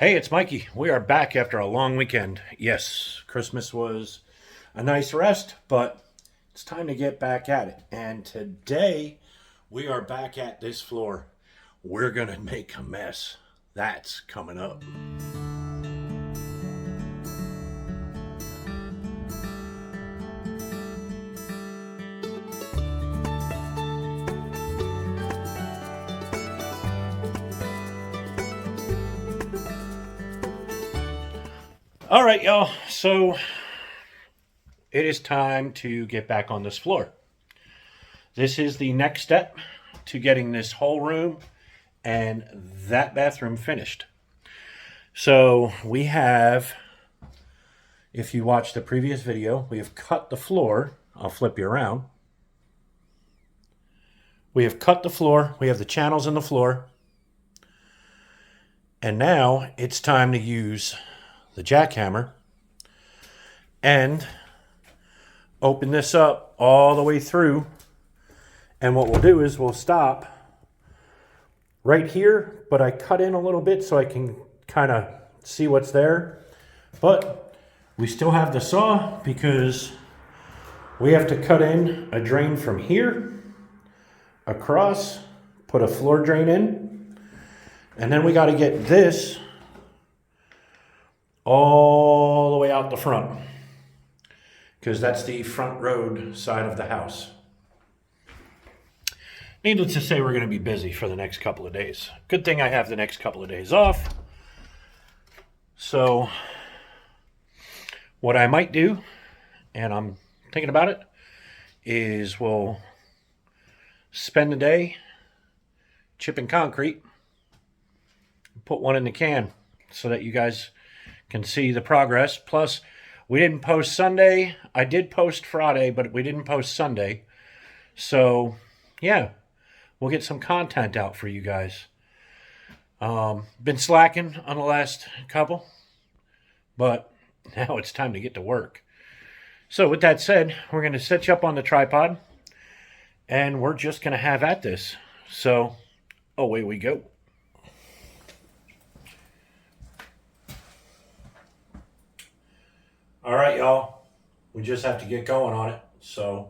Hey, it's Mikey. We are back after a long weekend. Yes, Christmas was a nice rest, but it's time to get back at it. And today we are back at this floor. We're going to make a mess. That's coming up. All right, y'all. So it is time to get back on this floor. This is the next step to getting this whole room and that bathroom finished. So we have, if you watched the previous video, we have cut the floor. I'll flip you around. We have cut the floor. We have the channels in the floor. And now it's time to use the jackhammer and open this up all the way through. And what we'll do is we'll stop right here, but I cut in a little bit so I can kind of see what's there. But we still have the saw because we have to cut in a drain from here across, put a floor drain in, and then we got to get this all the way out the front because that's the front road side of the house. Needless to say, we're going to be busy for the next couple of days. Good thing I have the next couple of days off. So what I might do, and I'm thinking about it, is we'll spend the day chipping concrete, put one in the can so that you guys can see the progress. Plus, we didn't post Sunday. I did post Friday, but we didn't post Sunday. So, yeah, we'll get some content out for you guys. Been slacking on the last couple, but now it's time to get to work. So, with that said, we're going to set you up on the tripod, and we're just going to have at this. So, away we go. All right, y'all. We just have to get going on it. So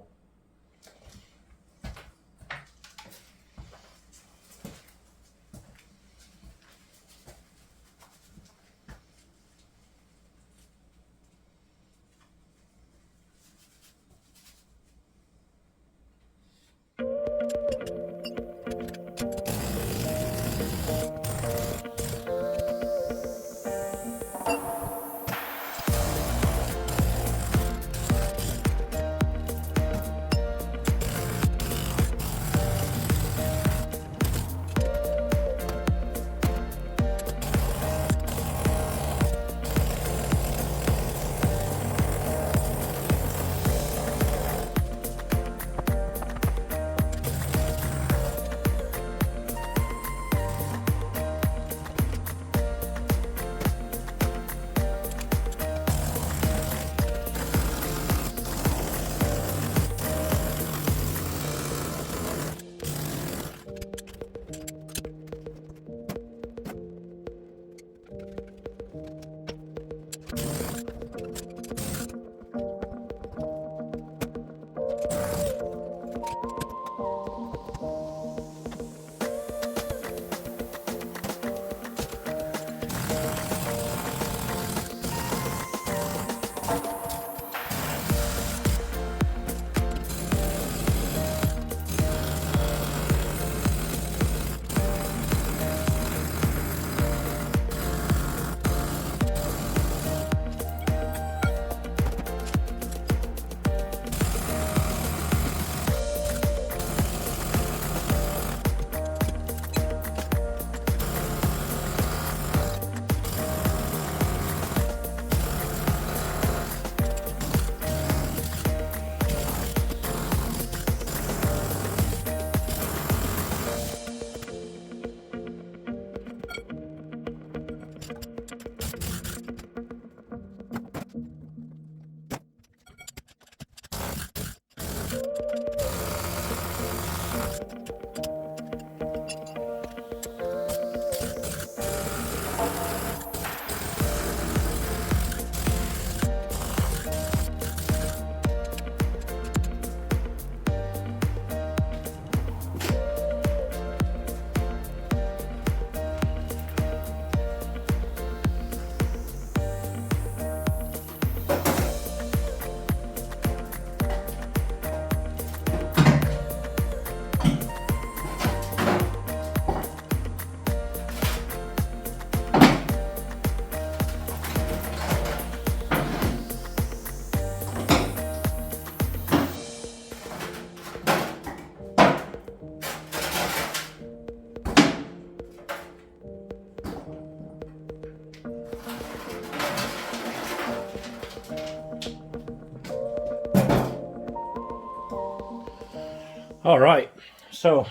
All right, so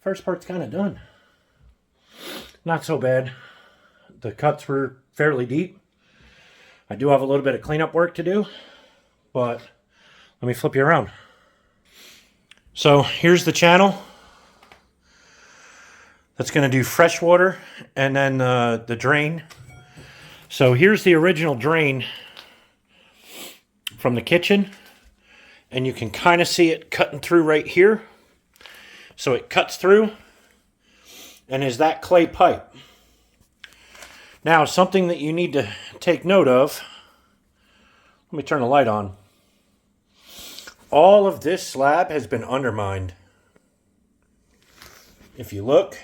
first part's kind of done. Not so bad. The cuts were fairly deep. I do have a little bit of cleanup work to do, but let me flip you around. So here's the channel. That's going to do fresh water and then the drain. So here's the original drain from the kitchen, and you can kind of see it cutting through right here. So it cuts through and is that clay pipe. Now, something that you need to take note of, let me turn the light on. All of this slab has been undermined. If you look,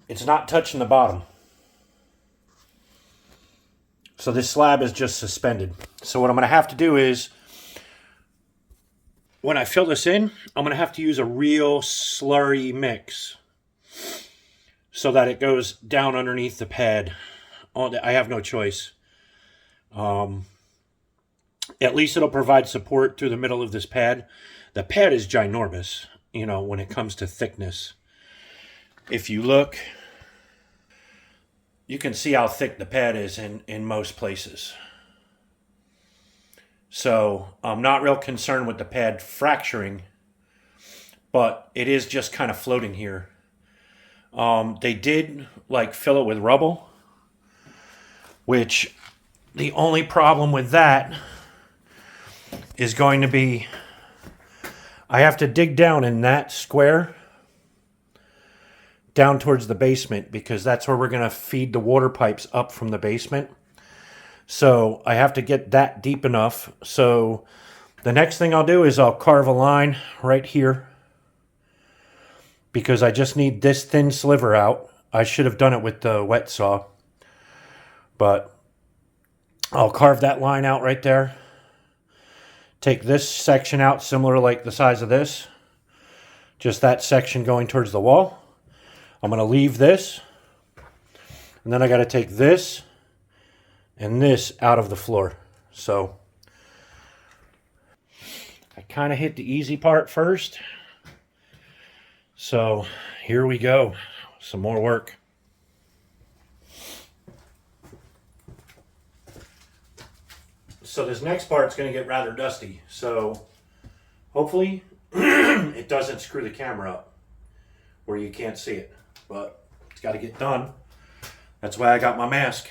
it's not touching the bottom. So this slab is just suspended. So what I'm going to have to do is, when I fill this in, I'm going to have to use a real slurry mix so that it goes down underneath the pad. I have no choice. At least it'll provide support through the middle of this pad. The pad is ginormous, you know, when it comes to thickness. If you look, you can see how thick the pad is in most places. So I'm not real concerned with the pad fracturing, but it is just kind of floating here. They did like fill it with rubble, which the only problem with that is going to be I have to dig down in that square down towards the basement because that's where we're going to feed the water pipes up from the basement. So I have to get that deep enough. So the next thing I'll do is I'll carve a line right here because I just need this thin sliver out. I should have done it with the wet saw, but I'll carve that line out right there. Take this section out similar like the size of this. Just that section going towards the wall. I'm going to leave this. And then I got to take this and this out of the floor. So I kind of hit the easy part first. So here we go. Some more work. So this next part's going to get rather dusty. So hopefully it doesn't screw the camera up where you can't see it. But it's got to get done. That's why I got my mask.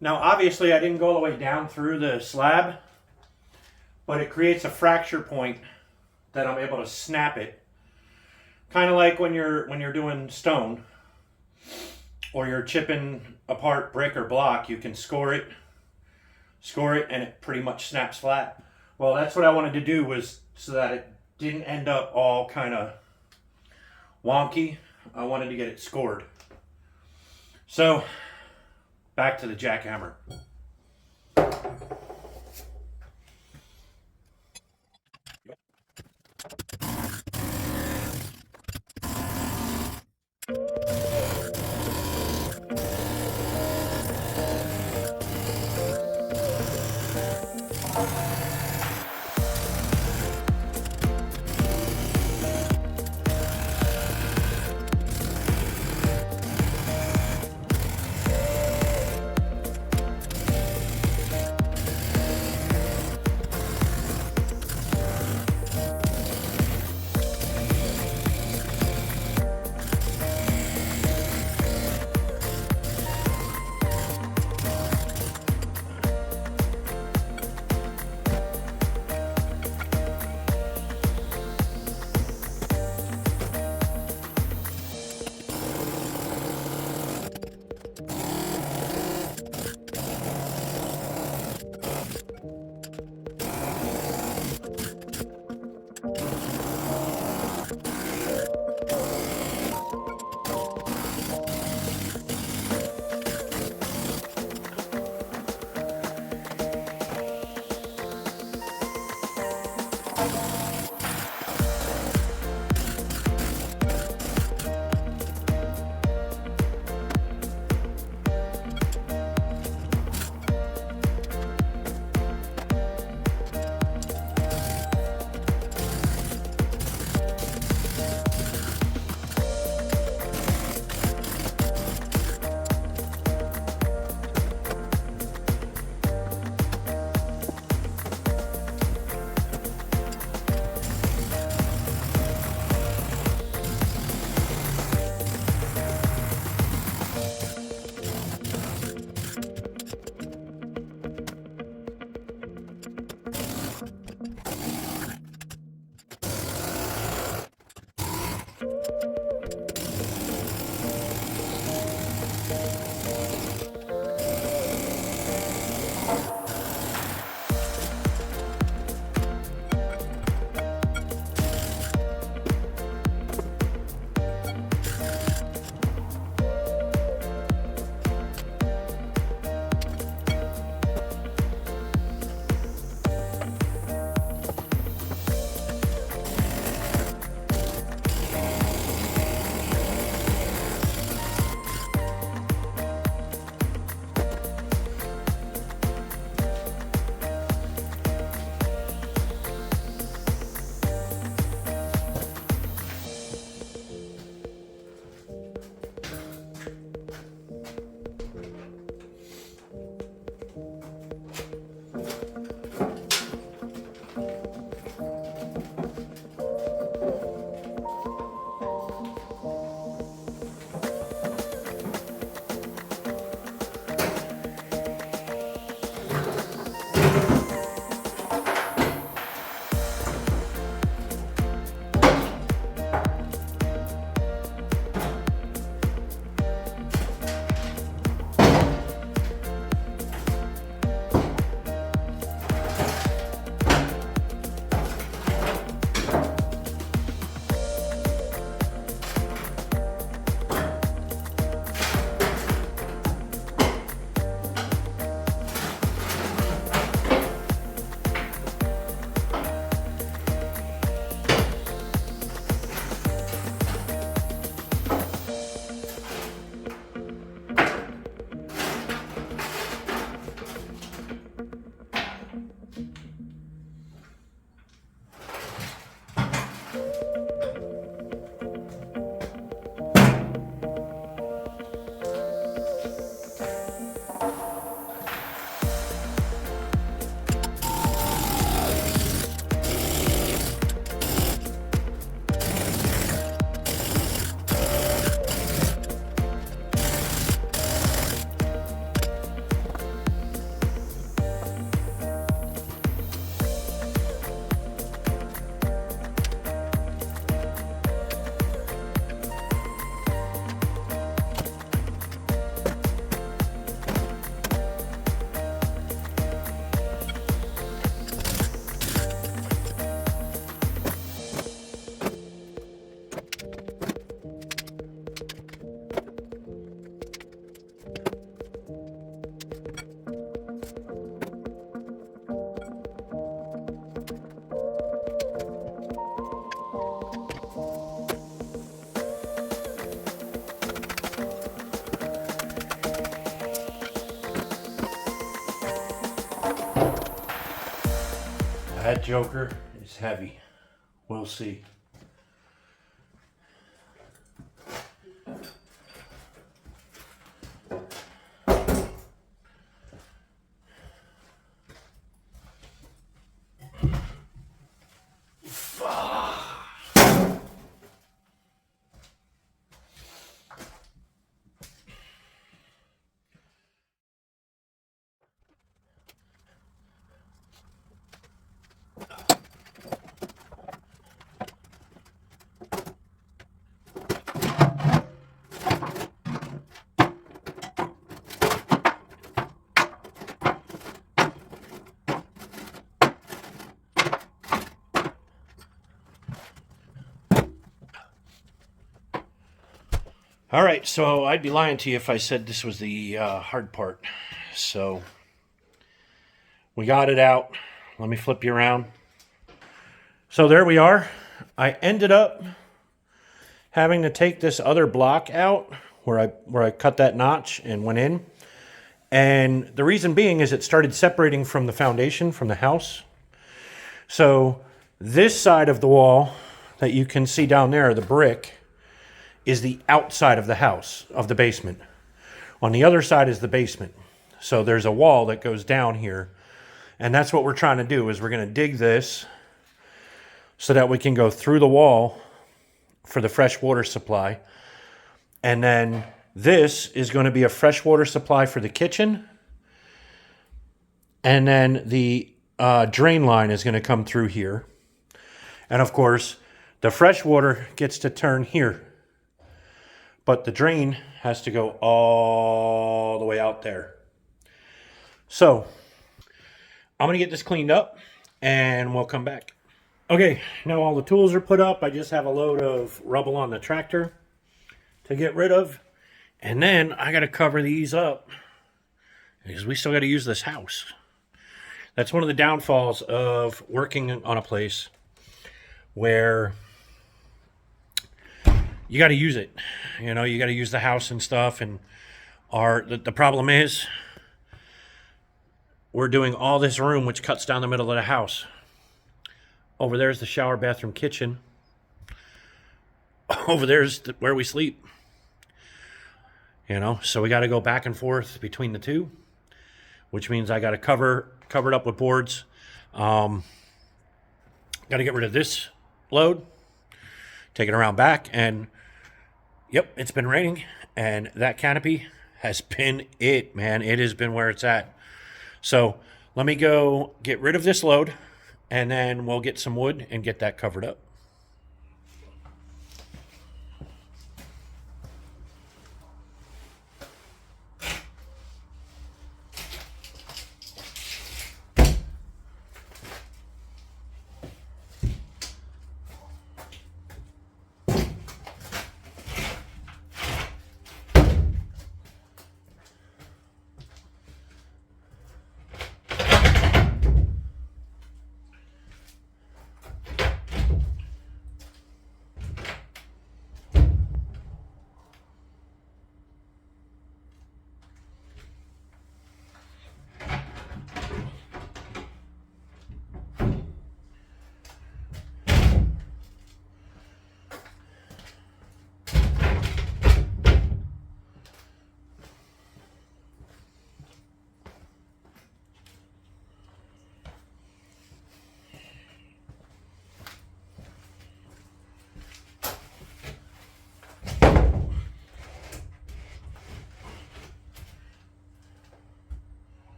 Now, obviously, I didn't go all the way down through the slab, but it creates a fracture point that I'm able to snap it. Kind of like when you're doing stone or you're chipping apart brick or block, you can score it, and it pretty much snaps flat. Well, that's what I wanted to do, was so that it didn't end up all kind of wonky. I wanted to get it scored. So, back to the jackhammer. That joker is heavy. We'll see. All right, so I'd be lying to you if I said this was the hard part. So we got it out. Let me flip you around. So there we are. I ended up having to take this other block out where I cut that notch and went in. And the reason being is it started separating from the foundation, from the house. So this side of the wall that you can see down there, the brick, is the outside of the house, of the basement. On the other side is the basement. So there's a wall that goes down here. And that's what we're trying to do, is we're going to dig this so that we can go through the wall for the fresh water supply. And then this is going to be a fresh water supply for the kitchen. And then the drain line is going to come through here. And of course, the fresh water gets to turn here. But the drain has to go all the way out there. So I'm going to get this cleaned up and we'll come back. Okay, now all the tools are put up. I just have a load of rubble on the tractor to get rid of. And then I got to cover these up because we still got to use this house. That's one of the downfalls of working on a place where you got to use it. You know, you got to use the house and stuff. And the problem is we're doing all this room, which cuts down the middle of the house. Over there's the shower, bathroom, kitchen. Over there's where we sleep. You know, so we got to go back and forth between the two, which means I got to cover it up with boards. Got to get rid of this load, take it around back, and yep, it's been raining, and that canopy has been it, man. It has been where it's at. So let me go get rid of this load, and then we'll get some wood and get that covered up.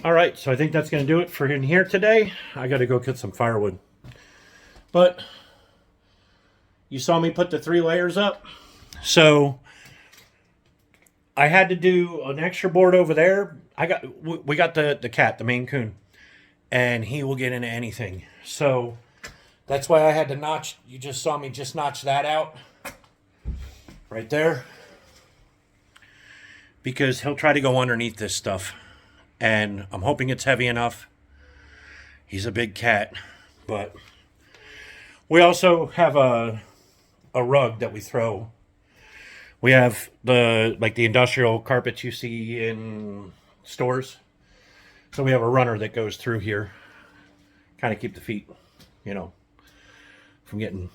All right, so I think that's going to do it for in here today. I got to go get some firewood. But you saw me put the 3 layers up. So I had to do an extra board over there. We got the cat, the Maine Coon, and he will get into anything. So that's why I had to notch. You just saw me just notch that out right there, because he'll try to go underneath this stuff, and I'm hoping it's heavy enough. He's a big cat. But we also have a rug that we throw. We have the industrial carpets you see in stores. So we have a runner that goes through here, kind of keep the feet, from getting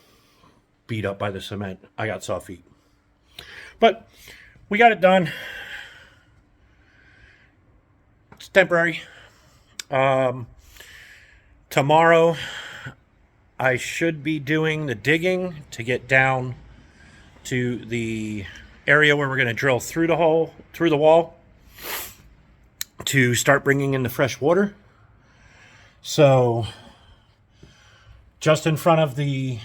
beat up by the cement. I got soft feet. But we got it done. It's temporary. Tomorrow I should be doing the digging to get down to the area where we're going to drill through the wall to start bringing in the fresh water. So just in front of the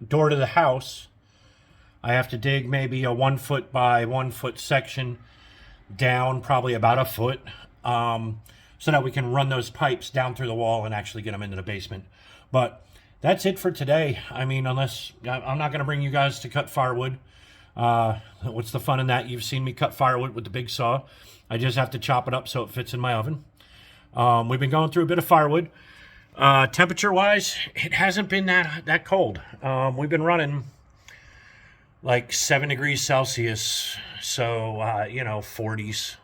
door to the house, I have to dig maybe a 1 foot by 1 foot section down, probably about a foot, so that we can run those pipes down through the wall and actually get them into the basement. But that's it for today. I mean, unless I'm not going to bring you guys to cut firewood. What's the fun in that? You've seen me cut firewood with the big saw. I just have to chop it up so it fits in my oven. We've been going through a bit of firewood. Temperature-wise, it hasn't been that cold. We've been running like 7 degrees Celsius, so 40s.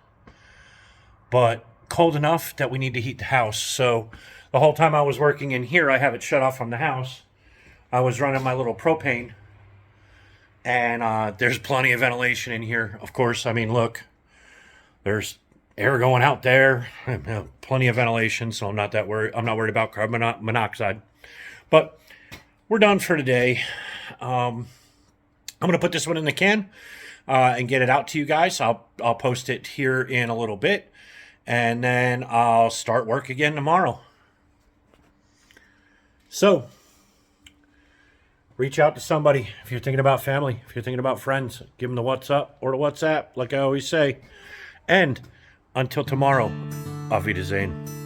But cold enough that we need to heat the house. So the whole time I was working in here, I have it shut off from the house. I was running my little propane, and there's plenty of ventilation in here. Of course, I mean, look, there's air going out there, plenty of ventilation, so I'm not worried about carbon monoxide. But we're done for today. I'm going to put this one in the can and get it out to you guys. I'll post it here in a little bit, and then I'll start work again tomorrow. So reach out to somebody if you're thinking about family, if you're thinking about friends. Give them the WhatsApp or the WhatsApp, like I always say. And until tomorrow, auf Wiedersehen.